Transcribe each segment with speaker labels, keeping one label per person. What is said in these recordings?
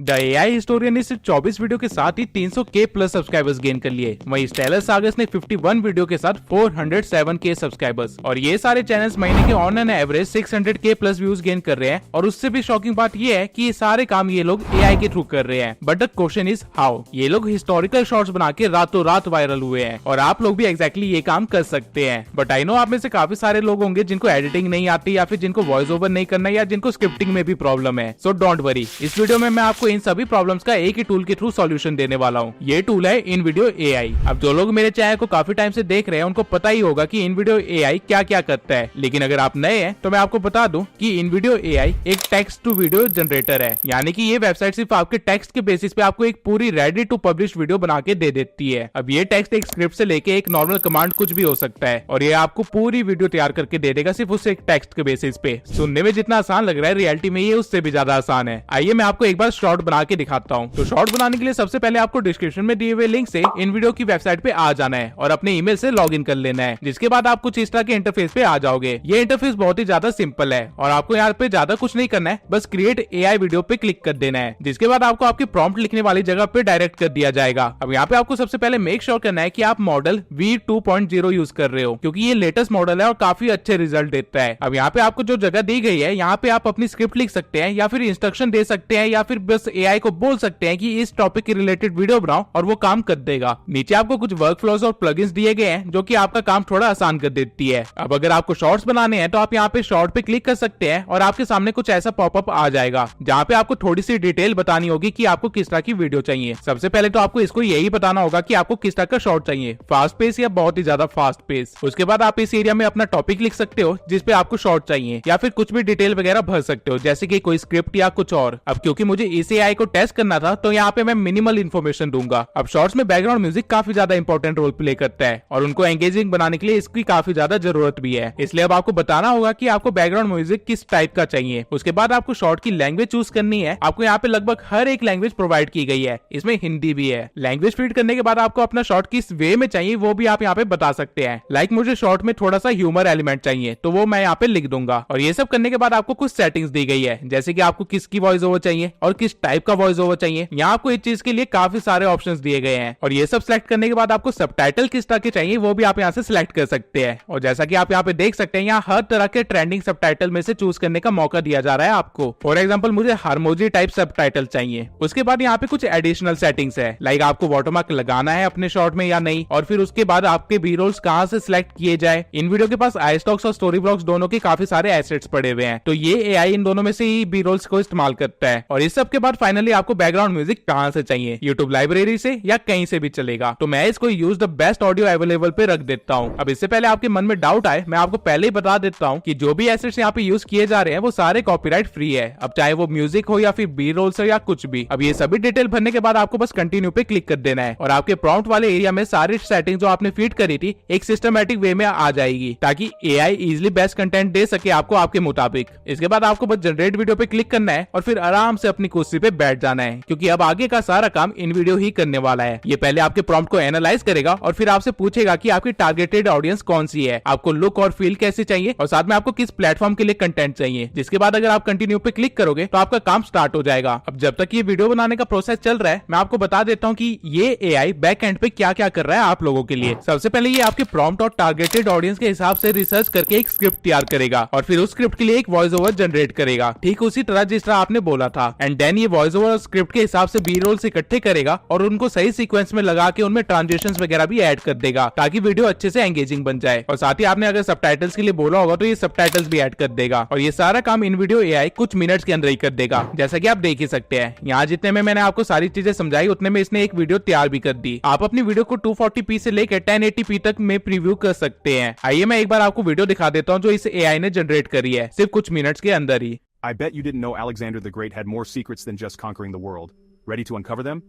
Speaker 1: The AI historian ने सिर्फ 24 video के साथ ही 300K प्लस सब्सक्राइबर्स गेन कर लिए। वहीं स्टेलर सागस ने 51 वीडियो के साथ 407K सब्सक्राइबर्स। और ये सारे चैनल्स महीने के on an average 600K plus views gain कर रहे हैं। और उससे भी शॉकिंग बात ये है कि ये सारे काम ये लोग एआई के थ्रू कर रहे हैं। But the question is how. ये लोग हिस्टोरिकल शॉर्ट्स बना के रातों रात वायरल हुए हैं और आप लोग भी एग्जैक्टली ये काम कर सकते हैं। बट आई नो आप में से काफी सारे लोग होंगे जिनको एडिटिंग नहीं आती या फिर जिनको वॉइस ओवर नहीं करना या जिनको स्क्रिप्टिंग में भी प्रॉब्लम है। सो डोंट वरी, इस वीडियो में मैं आपको इन सभी प्रॉब्लम्स का एक ही टूल के थ्रू सॉल्यूशन देने वाला हूँ। ये टूल है इनवीडियो एआई। अब जो लोग मेरे चैनल को काफी टाइम से देख रहे हैं उनको पता ही होगा कि इनवीडियो एआई क्या क्या करता है। लेकिन अगर आप नए हैं तो मैं आपको बता दूं कि इनवीडियो एआई एक टेक्स्ट टू वीडियो जनरेटर है। यानी कि ये वेबसाइट सिर्फ आपके टेक्स्ट के बेसिस पे आपको एक पूरी रेडी टू पब्लिश वीडियो बना के दे देती है। अब ये टेक्स्ट एक स्क्रिप्ट से लेके एक नॉर्मल कमांड कुछ भी हो सकता है और ये आपको पूरी वीडियो तैयार करके दे देगा सिर्फ उस एक टेक्स्ट के बेसिस पे। सुनने में जितना आसान लग रहा है रियलिटी में ये उससे भी ज्यादा आसान है। आइए मैं आपको एक बार शॉर्ट बना के दिखाता हूँ। तो शॉर्ट बनाने के लिए सबसे पहले आपको डिस्क्रिप्शन में दिए हुए लिंक से इन वीडियो की वेबसाइट पे आ जाना है और अपने ईमेल से लॉगिन कर लेना है। जिसके बाद आप कुछ इस तरह के इंटरफेस पे आ जाओगे। ये इंटरफेस बहुत ही ज्यादा सिंपल है और आपको यहाँ पे ज्यादा कुछ नहीं करना है, बस क्रिएट एआई वीडियो पे क्लिक कर देना है। जिसके बाद आपको आपकी प्रॉम्प्ट लिखने वाली जगह पे डायरेक्ट कर दिया जाएगा। अब यहाँ पे आपको सबसे पहले मेक श्योर करना है कि आप मॉडल V2.0 यूज कर रहे हो, क्योंकि ये लेटेस्ट मॉडल है और काफी अच्छे रिजल्ट देता है। अब यहाँ पे आपको जो जगह दी गई है यहाँ पे आप अपनी स्क्रिप्ट लिख सकते हैं या फिर इंस्ट्रक्शन दे सकते हैं या फिर बस एआई को बोल सकते हैं कि इस टॉपिक के रिलेटेड वीडियो बनाओ और वो काम कर देगा। नीचे आपको कुछ वर्क फ्लोज और प्लगइन्स दिए गए हैं जो कि आपका काम थोड़ा आसान कर देती है। अब अगर आपको शॉर्ट्स बनाने हैं तो आप यहाँ पे शॉर्ट पे क्लिक कर सकते हैं और आपके सामने कुछ ऐसा पॉपअप आ जाएगा जहाँ पे आपको थोड़ी सी डिटेल बतानी होगी कि आपको किस तरह की वीडियो चाहिए। सबसे पहले तो आपको इसको यही बताना होगा कि आपको किस तरह का शॉर्ट चाहिए, फास्ट पेस या बहुत ही ज्यादा फास्ट पेस। उसके बाद आप इस एरिया में अपना टॉपिक लिख सकते हो जिसपे आपको शॉर्ट चाहिए या फिर कुछ भी डिटेल वगैरह भर सकते हो, जैसे कि कोई स्क्रिप्ट या कुछ और। अब क्योंकि मुझे इस एआई को टेस्ट करना था तो यहाँ पे मैं मिनिमल इन्फॉर्मेशन दूंगा। अब शॉर्ट्स में बैकग्राउंड म्यूजिक काफी ज्यादा इंपॉर्टेंट रोल प्ले करता है और उनको एंगेजिंग बनाने के लिए इसकी काफी ज्यादा जरूरत भी है। इसलिए अब आपको बताना होगा कि आपको बैकग्राउंड म्यूजिक किस टाइप का चाहिए। उसके बाद आपको शॉर्ट की लैंग्वेज चूज करनी है। आपको यहाँ पे लगभग हर एक लैंग्वेज प्रोवाइड की गई है, इसमें हिंदी भी है। लैंग्वेज फीड करने के बाद आपको अपना शॉर्ट किस वे में चाहिए वो भी आप यहाँ पे बता सकते हैं। लाइक मुझे शॉर्ट में थोड़ा सा ह्यूमर एलिमेंट चाहिए तो वो मैं यहाँ पे लिख दूंगा। और ये सब करने के बाद आपको कुछ सेटिंग्स दी गई है, जैसे कि आपको किसकी वॉइस ओवर चाहिए और किस टाइप का वॉइस ओवर चाहिए। यहाँ आपको इस चीज के लिए काफी सारे ऑप्शंस दिए गए हैं और ये सब सिलेक्ट करने के बाद आपको सबटाइटल किस तरह के चाहिए वो भी आप यहाँ से सिलेक्ट कर सकते हैं। और जैसा कि आप यहाँ पे देख सकते हैं यहाँ हर तरह के ट्रेंडिंग सबटाइटल में से चूज करने का मौका दिया जा रहा है आपको। फॉर एग्जाम्पल मुझे हारमोजी टाइप सबटाइटल चाहिए। उसके बाद यहाँ पे कुछ एडिशनल सेटिंग्स है, लाइक आपको वाटरमार्क लगाना है अपने शॉर्ट में या नहीं, और फिर उसके बाद आपके बी रोल्स कहाँ से सिलेक्ट किए जाए। इन वीडियो के पास आई स्टॉक्स और स्टोरी ब्लॉक्स दोनों के काफी सारे एसेट्स पड़े हुए हैं, तो ये एआई इन दोनों में से ही बी रोल्स को इस्तेमाल करता है। और इस सब के बाद फाइनली आपको बैकग्राउंड म्यूजिक कहाँ से चाहिए, यूट्यूब लाइब्रेरी से या कहीं से भी चलेगा। तो मैं इसको use the best audio available पे रख देता हूँ। अब इससे पहले आपके मन में डाउट आए, मैं आपको पहले ही बता देता हूँ कि जो भी एसेट्स यहाँ पे यूज किए जा रहे हैं वो सारे कॉपीराइट फ्री है। अब चाहे वो म्यूजिक हो या फिर बी रोल्स हो या कुछ भी। अब ये सभी डिटेल भरने के बाद आपको बस कंटिन्यू पे क्लिक कर देना है और आपके प्रॉम्प्ट वाले एरिया में सारी सेटिंग जो आपने फीड करी थी एक सिस्टमैटिक वे में आ जाएगी, ताकि एआई इजिली बेस्ट कंटेंट दे सके आपको आपके मुताबिक। इसके बाद आपको बस जनरेट वीडियो पे क्लिक करना है और फिर आराम से अपनी कुर्सी पे बैठ जाना है, क्योंकि अब आगे का सारा काम इन वीडियो ही करने वाला है। ये पहले आपके प्रॉम्प्ट को एनालाइज करेगा और फिर आपसे पूछेगा कि आपकी टारगेटेड ऑडियंस कौन सी है, आपको लुक और फील कैसे चाहिए और साथ में आपको किस प्लेटफॉर्म के लिए कंटेंट चाहिए। जिसके बाद अगर आप कंटिन्यू पे क्लिक करोगे तो आपका काम स्टार्ट हो जाएगा। अब जब तक ये वीडियो बनाने का प्रोसेस चल रहा है मैं आपको बता देता हूँ कि ये एआई बैक एंड पे क्या क्या कर रहा है आप लोगों के लिए। सबसे पहले ये आपके प्रॉम्प्ट और टारगेटेड ऑडियंस के हिसाब से रिसर्च करके एक स्क्रिप्ट तैयार करेगा और फिर उस स्क्रिप्ट के लिए एक वॉइस ओवर जनरेट करेगा, ठीक उसी तरह जिस तरह आपने बोला था। एंड देन ये वॉइस ओवर और स्क्रिप्ट के हिसाब से बी रोल्स इकट्ठे करेगा और उनको सही सीक्वेंस में लगा के उनमें ट्रांजिशंस वगैरह भी ऐड कर देगा, ताकि वीडियो अच्छे से एंगेजिंग बन जाए। और साथ ही आपने अगर सबटाइटल्स के लिए बोला होगा तो ये सबटाइटल्स भी ऐड कर देगा और ये सारा काम इन वीडियो एआई कुछ मिनट्स के अंदर ही कर देगा, जैसा कि आप देख ही सकते हैं। यहाँ जितने में मैंने आपको सारी चीजें समझाई उतने में इसने एक वीडियो तैयार भी कर दी। आप अपनी वीडियो को 240p से लेकर 1080p तक में प्रीव्यू कर सकते हैं। आइए मैं एक बार आपको वीडियो दिखा देता हूँ जो इस एआई ने जनरेट करी है सिर्फ कुछ मिनट्स के अंदर ही।
Speaker 2: I bet you didn't know Alexander the Great had more secrets than just conquering the world. Ready to uncover them?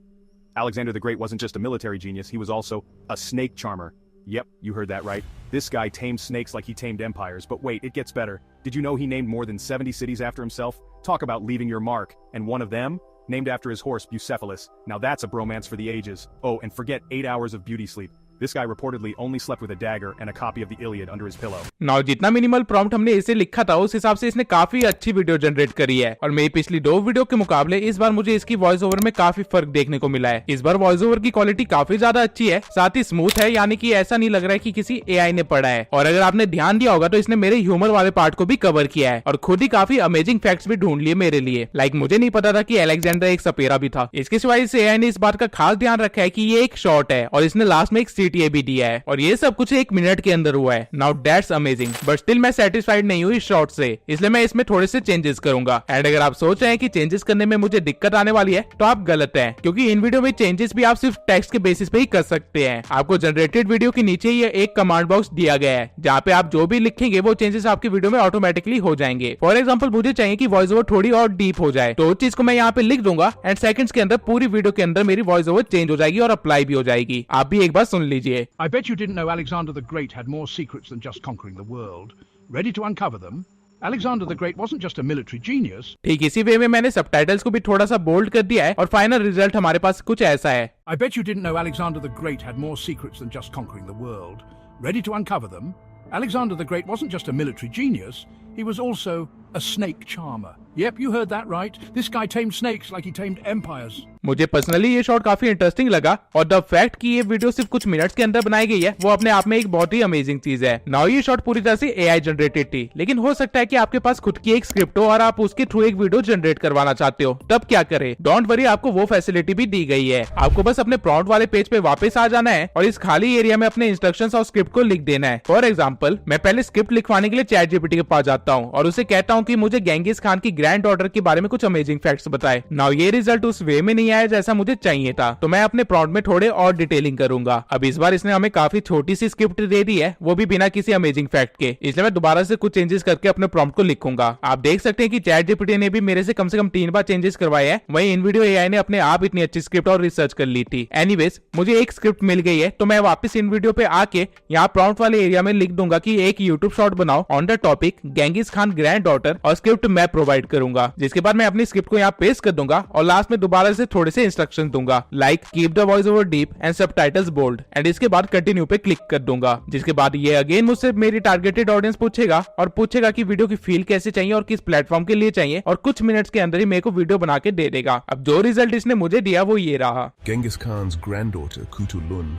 Speaker 2: Alexander the Great wasn't just a military genius, he was also a snake charmer. Yep, you heard that right. This guy tamed snakes like he tamed empires, but wait, it gets better. Did you know he named more than 70 cities after himself? Talk about leaving your mark. And one of them? Named after his horse Bucephalus. Now that's a bromance for the ages. Oh, and forget 8 hours of beauty sleep. This guy reportedly only slept with a dagger and a copy of the Iliad under his pillow.
Speaker 1: Now जितना minimal prompt हमने इसे लिखा था उस हिसाब से इसने काफी अच्छी वीडियो जनरेट करी है और मेरी पिछली 2 वीडियो के मुकाबले इस बार मुझे इसकी वॉइस ओवर में काफी फर्क देखने को मिला है। इस बार वॉइस ओवर की क्वालिटी काफी ज्यादा अच्छी है, साथ ही स्मूथ है, यानी कि ऐसा नहीं लग रहा है कि किसी एआई ने पढ़ा है। और अगर आपने ध्यान दिया होगा तो इसने मेरे ह्यूमर वाले पार्ट को भी कवर किया है और खुद ही काफी अमेजिंग फैक्ट्स भी ढूंढ लिए मेरे लिए। लाइक मुझे नहीं पता था कि अलेक्जेंडर एक सपेरा भी था। इसके सिवाय इस एआई ने इस बात का खास ध्यान रखा है कि ये एक शॉर्ट है और इसने लास्ट में एक सीटीए भी दिया है और ये सब कुछ 1 मिनट के अंदर हुआ है। Now that's amazing, but still मैं सेटिस्फाइड नहीं हुई शॉर्ट से, इसलिए मैं इसमें थोड़े से चेंजेस करूंगा। एंड अगर आप सोच रहे हैं कि चेंजेस करने में मुझे दिक्कत आने वाली है तो आप गलत हैं, क्योंकि इन वीडियो में चेंजेस भी आप सिर्फ टेक्स्ट के बेसिस पे ही कर सकते हैं। आपको जनरेटेड वीडियो के नीचे ये एक कमांड बॉक्स दिया गया है जहाँ पे आप जो भी लिखेंगे वो चेंजेस आपकी वीडियो में ऑटोमेटिकली हो जाएंगे। फॉर एग्जाम्पल मुझे चाहिए कि वॉइस ओवर थोड़ी और डीप हो जाए तो उस चीज को मैं यहाँ पे लिख दूंगा एंड सेकंड्स के अंदर पूरी वीडियो के अंदर मेरी वॉइस ओवर चेंज हो जाएगी और अप्लाई भी हो जाएगी। आप भी एक बार सुन लीजिए।
Speaker 3: I bet you didn't know Alexander the Great had more secrets than just conquering the world. Ready to uncover them? Alexander the Great wasn't just a military genius.
Speaker 1: ठीक इसी वे में मैंने सबटाइटल्स को भी थोड़ा सा बोल्ड कर दिया है और फाइनल रिजल्ट हमारे पास कुछ ऐसा है।
Speaker 3: I bet you didn't know Alexander the Great had more secrets than just conquering the world. Ready to uncover them? Alexander the Great wasn't just a military genius, he was also a snake charmer. Yep, you heard that right. This guy tamed snakes like he tamed empires.
Speaker 1: मुझे personally ये shot काफी interesting लगा और the fact कि ये video सिर्फ कुछ minutes के अंदर बनाई गई है वो अपने आप में एक बहुत ही अमेजिंग चीज है। नाउ ये शॉट पूरी तरह से एआई जनरेटेड थी, लेकिन हो सकता है कि आपके पास खुद की एक स्क्रिप्ट हो और आप उसके थ्रू एक वीडियो जनरेट करवाना चाहते हो, तब क्या करें? डोंट वरी, आपको वो फैसिलिटी भी दी गई है। आपको बस अपने प्रॉम्प्ट वाले पेज पे वापस आ जाना है और इस खाली एरिया में अपने इंस्ट्रक्शंस और स्क्रिप्ट को लिख देना है। फॉर एग्जाम्पल मैं पहले स्क्रिप्ट लिखवाने के लिए चैट जीपीटी के पास जाता हूँ और उसे कहता हूँ कि मुझे गेंगिस खान की ग्रैंड डॉटर के बारे में कुछ अमेजिंग फैक्ट्स बताए। नाउ ये रिजल्ट उस वे में नहीं आया जैसा मुझे चाहिए था, तो मैं अपने प्रॉम्प्ट में थोड़े और डिटेलिंग करूंगा। अब इस बार इसने हमें काफी छोटी सी स्क्रिप्ट दे दी है, वो भी बिना किसी अमेजिंग फैक्ट के, इसलिए मैं दोबारा से कुछ चेंजेस करके अपने प्रॉम्प्ट को लिखूंगा। आप देख सकते हैं कि चैट जीपीटी ने भी मेरे से कम 3 बार चेंजेस करवाए हैं, वहीं इन वीडियो एआई ने अपने आप इतनी अच्छी स्क्रिप्ट और रिसर्च कर ली थी। एनीवेज मुझे एक स्क्रिप्ट मिल गई है, तो मैं वापस इन वीडियो पे आके यहाँ प्रॉम्प्ट वाले एरिया में लिख दूंगा कि एक यूट्यूब शॉर्ट बनाओ on the topic Genghis Khan grand daughter और स्क्रिप्ट मैं प्रोवाइड करूंगा, जिसके बाद मैं अपनी स्क्रिप्ट को यहाँ पेस्ट कर दूंगा और लास्ट में दोबारा से थोड़े से इंस्ट्रक्शन दूंगा, like keep the voice over deep and subtitles bold, and इसके बाद कंटिन्यू पे क्लिक कर दूंगा। जिसके बाद ये अगेन मुझसे मेरी टारगेटेड ऑडियंस पूछेगा और पूछेगा कि वीडियो की फील कैसे चाहिए और किस प्लेटफॉर्म के लिए चाहिए, और कुछ मिनट्स के अंदर ही मेरे को वीडियो बना के दे देगा। अब जो रिजल्ट इसने मुझे दिया वो ये रहा।
Speaker 4: Genghis Khan's granddaughter, Kutulun,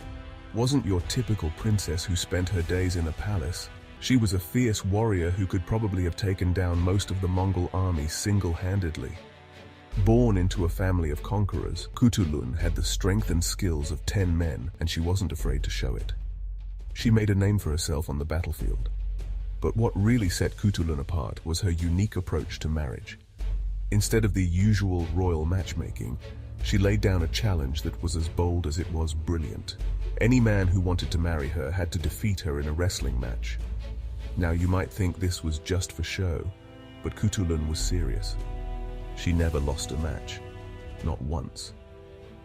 Speaker 4: wasn't your typical princess who spent her days in a palace. She was a fierce warrior who could probably have taken down most of the Mongol army single-handedly. Born into a family of conquerors, Kutulun had the strength and skills of 10 men, and she wasn't afraid to show it. She made a name for herself on the battlefield. But what really set Kutulun apart was her unique approach to marriage. Instead of the usual royal matchmaking, she laid down a challenge that was as bold as it was brilliant. Any man who wanted to marry her had to defeat her in a wrestling match. Now you might think this was just for show, but Kutulun was serious. She never lost a match. Not once.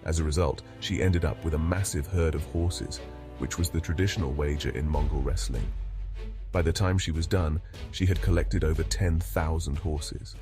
Speaker 4: As a result, she ended up with a massive herd of horses, which was the traditional wager in Mongol wrestling. By the time she was done, she had collected over 10,000 horses.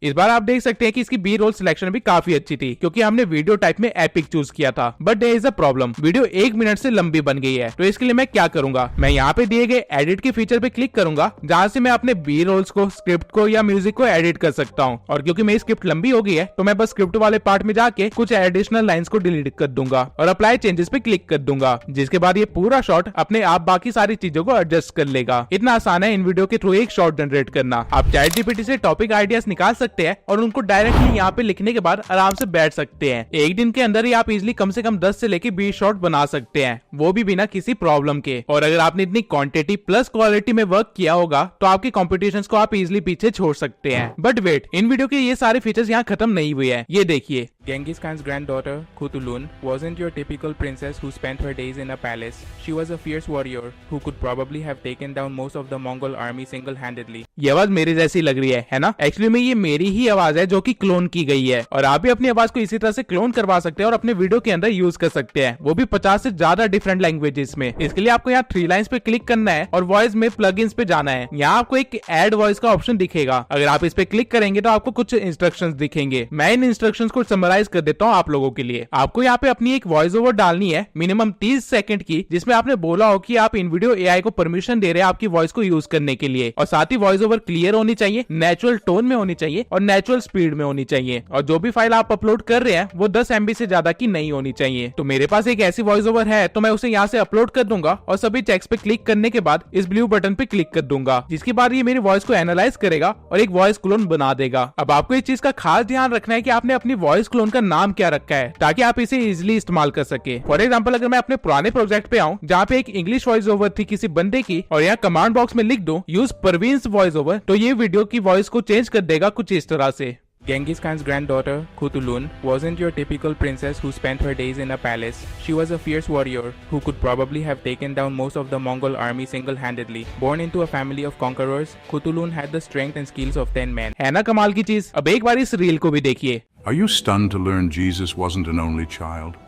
Speaker 1: इस बार आप देख सकते हैं कि इसकी B role selection भी काफी अच्छी थी, क्योंकि हमने वीडियो टाइप में एपिक चूज किया था। But there is a problem, video 1 minute से लंबी बन गई है। तो इसके लिए मैं क्या करूंगा, मैं यहाँ पे दिए गए एडिट के फीचर पे क्लिक करूंगा, जहां से मैं अपने बी रोल्स को, स्क्रिप्ट को या म्यूजिक को एडिट कर सकता हूँ। और क्योंकि मेरी स्क्रिप्ट लंबी हो गई है तो मैं बस स्क्रिप्ट वाले पार्ट में जाके कुछ एडिशनल लाइन्स को डिलीट कर दूंगा और अप्लाई चेंजेस पे क्लिक कर दूंगा, जिसके बाद ये पूरा शॉट अपने आप बाकी सारी चीजों को एडजस्ट कर लेगा। इतना आसान है इन वीडियो के थ्रू एक शॉट जनरेट करना। आप चैट जीपीटी से टॉपिक आइडियाज निकाल सकते हैं और उनको डायरेक्टली यहाँ पे लिखने के बाद आराम से बैठ सकते हैं। एक दिन के अंदर ही आप इजिली कम से कम 10 से लेके 20 शॉट बना सकते हैं, वो भी बिना किसी प्रॉब्लम के। और अगर आपने इतनी क्वांटिटी प्लस क्वालिटी में वर्क किया होगा तो आपके कॉम्पिटिशंस को आप इजिली पीछे छोड़ सकते हैं। बट वेट, इन वीडियो के ये सारे फीचर्स यहाँ खत्म नहीं हुए हैं। ये देखिए,
Speaker 5: Genghis Khan's granddaughter, Kutulun, wasn't your typical princess who spent her days in a palace. She was a fierce warrior who could probably have taken down most of the Mongol army single-handedly.
Speaker 1: ये आवाज मेरी जैसी लग रही है ना? Actually में ये मेरी ही आवाज है जो कि क्लोन की गई है, और आप भी अपनी आवाज को इसी तरह से क्लोन करवा सकते हैं और अपने वीडियो के अंदर यूज कर सकते हैं, वो भी 50 से ज्यादा डिफरेंट लैंग्वेजेस में। इसके लिए आपको यहाँ 3 लाइंस पे क्लिक करना है और वॉइस में प्लगइन्स पे जाना है। यहाँ आपको एक एड वॉइस का ऑप्शन दिखेगा। अगर आप इस पे क्लिक करेंगे तो आपको कुछ इंस्ट्रक्शंस दिखेंगे। मैं इन इंस्ट्रक्शंस को समराइज एनालाइज कर देता हूँ आप लोगों के लिए। आपको यहाँ पे अपनी एक वॉइस ओवर डालनी है मिनिमम 30 सेकंड की, जिसमें आपने बोला हो कि आप इन वीडियो एआई को परमिशन दे रहे हैं आपकी वॉइस को यूज करने के लिए, और साथ ही वॉइस ओवर क्लियर होनी चाहिए, नेचुरल टोन में होनी चाहिए और नेचुरल स्पीड में होनी चाहिए, और जो भी फाइल आप अपलोड कर रहे हैं वो 10 MB से ज्यादा की नहीं होनी चाहिए। तो मेरे पास एक ऐसी वॉइस ओवर है, तो मैं उसे यहाँ से अपलोड कर दूंगा और सभी चेक्स पे क्लिक करने के बाद इस ब्लू बटन पे क्लिक कर दूंगा, जिसके बाद ये मेरी वॉइस को एनालाइज करेगा और एक वॉइस क्लोन बना देगा। अब आपको इस चीज का खास ध्यान रखना है कि आपने अपनी वॉइस क्लोन का नाम क्या रखा है, ताकि आप इसे इजिली इस्तेमाल कर सके। फॉर एग्जाम्पल, अगर मैं अपने पुराने प्रोजेक्ट पे आऊँ जहाँ पे एक इंग्लिश वॉइस ओवर थी किसी बंदे की, और यहाँ कमांड बॉक्स में लिख दूं यूज परवीन्स वॉइस ओवर, तो ये वीडियो की वॉइस को चेंज कर देगा कुछ इस तरह से।
Speaker 5: Genghis Khan's granddaughter, Kutulun, wasn't your typical princess who spent her days in a palace. She was a fierce warrior who could probably have taken down most of the Mongol army single-handedly. Born into a family of conquerors, Kutulun had the strength and skills of 10 men.
Speaker 1: है ना कमाल की चीज। अब एक बार इस reel को भी देखिए।
Speaker 6: Are you stunned to learn Jesus wasn't an only child?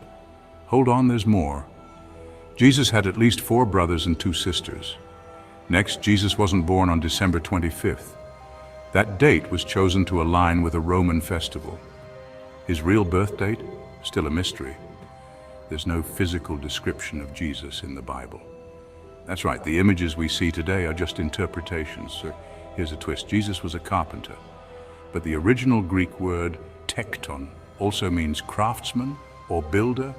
Speaker 6: Hold on, there's more. Jesus had at least 4 brothers and 2 sisters. Next, Jesus wasn't born on December 25th. That date was chosen to align with a Roman festival. His real birth date? Still a mystery. There's no physical description of Jesus in the Bible. That's right, the images we see today are just interpretations. So here's a twist. Jesus was a carpenter. But the original Greek word tekton also means craftsman or builder,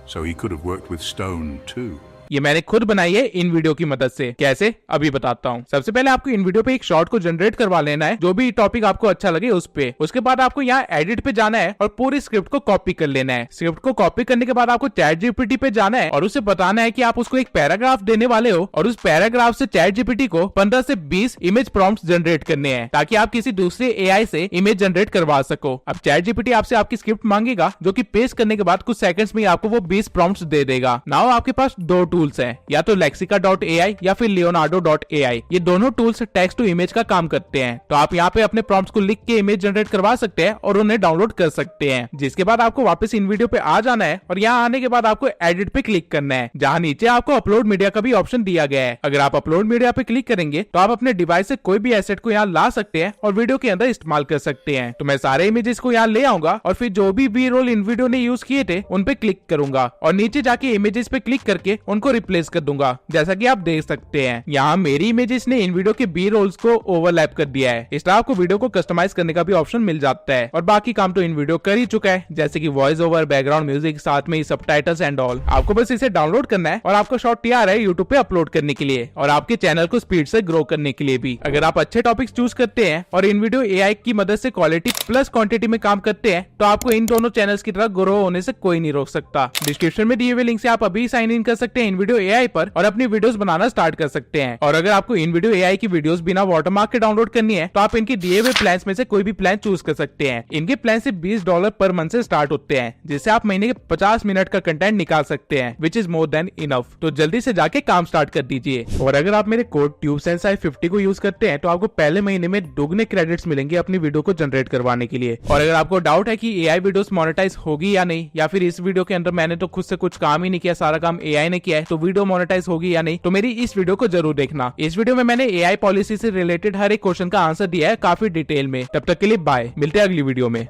Speaker 6: so he could have worked with stone too.
Speaker 1: ये मैंने खुद बनाई है इन video की मदद से। कैसे, अभी बताता हूँ। सबसे पहले आपको इन वीडियो पे एक शॉर्ट को जनरेट करवा लेना है, जो भी टॉपिक आपको अच्छा लगे उस पे। उसके बाद आपको यहाँ एडिट पे जाना है और पूरी स्क्रिप्ट को कॉपी कर लेना है। स्क्रिप्ट को कॉपी करने के बाद आपको चैट जीपीटी पे जाना है और उसे बताना है कि आप उसको एक पैराग्राफ देने वाले हो, और उस पैराग्राफ से चैट जीपीटी को 15 से 20 इमेज प्रॉम्प्ट्स जनरेट करने हैं, ताकि आप किसी दूसरे एआई से इमेज जनरेट करवा सको। अब चैट जीपीटी आपसे आपकी स्क्रिप्ट मांगेगा, जो कि पेस्ट करने के बाद कुछ सेकंड्स में आपको वो 20 प्रॉम्प्ट्स दे देगा। नाउ आपके पास 2 टूल्स हैं, या तो lexica.ai या फिर leonardo.ai। ये दोनों टूल्स टेक्स्ट टू इमेज का काम करते हैं। तो आप यहाँ पे अपने प्रॉम्प्ट्स को लिख के इमेज जनरेट करवा सकते हैं और उन्हें डाउनलोड कर सकते हैं। जिसके बाद आपको वापस इन वीडियो पे आ जाना है और यहाँ आने के बाद आपको एडिट पे क्लिक करना है, जहाँ नीचे आपको अपलोड मीडिया का भी ऑप्शन दिया गया है। अगर आप अपलोड मीडिया पे क्लिक करेंगे तो आप अपने डिवाइस से कोई भी एसेट को यहाँ ला सकते हैं और वीडियो के अंदर इस्तेमाल कर सकते हैं। तो मैं सारे इमेजेस को यहाँ ले आऊंगा और फिर जो भी बी रोल इन वीडियो ने यूज किए थे उन पे क्लिक करूंगा और नीचे जाके इमेजेस पे क्लिक करके उनको रिप्लेस कर दूंगा। जैसा कि आप देख सकते हैं यहाँ मेरी इमेजेस ने इन वीडियो के बी रोल्स को ओवरलैप कर दिया है। इस तरह आपको वीडियो को कस्टमाइज करने का भी ऑप्शन मिल जाता है, और बाकी काम तो इन वीडियो कर ही चुका है, जैसे कि वॉइस ओवर, बैकग्राउंड म्यूजिक, साथ में सबटाइटल्स एंड ऑल। आपको बस इसे डाउनलोड करना है और आपका शॉट तैयार है यूट्यूब पे अपलोड करने के लिए और आपके चैनल को स्पीड से ग्रो करने के लिए भी। अगर आप अच्छे टॉपिक्स चूज करते हैं और इन वीडियो एआई की मदद से क्वालिटी प्लस क्वांटिटी में काम करते हैं, तो आपको इन दोनों चैनल्स की तरह ग्रो होने से कोई नहीं रोक सकता। डिस्क्रिप्शन में दिए हुए लिंक से आप अभी साइन इन कर सकते हैं इन वीडियो एआई पर और अपनी वीडियोस बनाना स्टार्ट कर सकते हैं। और अगर आपको इन वीडियो एआई की वीडियोस बिना वाटरमार्क के डाउनलोड करनी है, तो आप इनके दिए हुए प्लान्स में से कोई भी प्लान चूज कर सकते हैं। इनके प्लान से $20 पर मंथ से स्टार्ट होते हैं, जिससे आप महीने के 50 मिनट का कंटेंट निकाल सकते हैं, which is more than enough. तो जल्दी से जाके काम स्टार्ट कर दीजिए। और अगर आप मेरे कोड TubeSensei50 को यूज करते हैं, तो आपको पहले महीने में दुगने क्रेडिट्स मिलेंगे अपनी वीडियो को जनरेट करवाने के लिए। और अगर आपको डाउट है कि एआई वीडियोस मोनेटाइज होगी या नहीं, या फिर इस वीडियो के अंदर मैंने तो खुद से कुछ काम ही नहीं किया, सारा काम एआई ने किया है, तो वीडियो मोनेटाइज होगी या नहीं, तो मेरी इस वीडियो को जरूर देखना। इस वीडियो में मैंने एआई पॉलिसी से रिलेटेड हर एक क्वेश्चन का आंसर दिया है काफी डिटेल में। तब तक के लिए बाय, मिलते हैं अगली वीडियो में।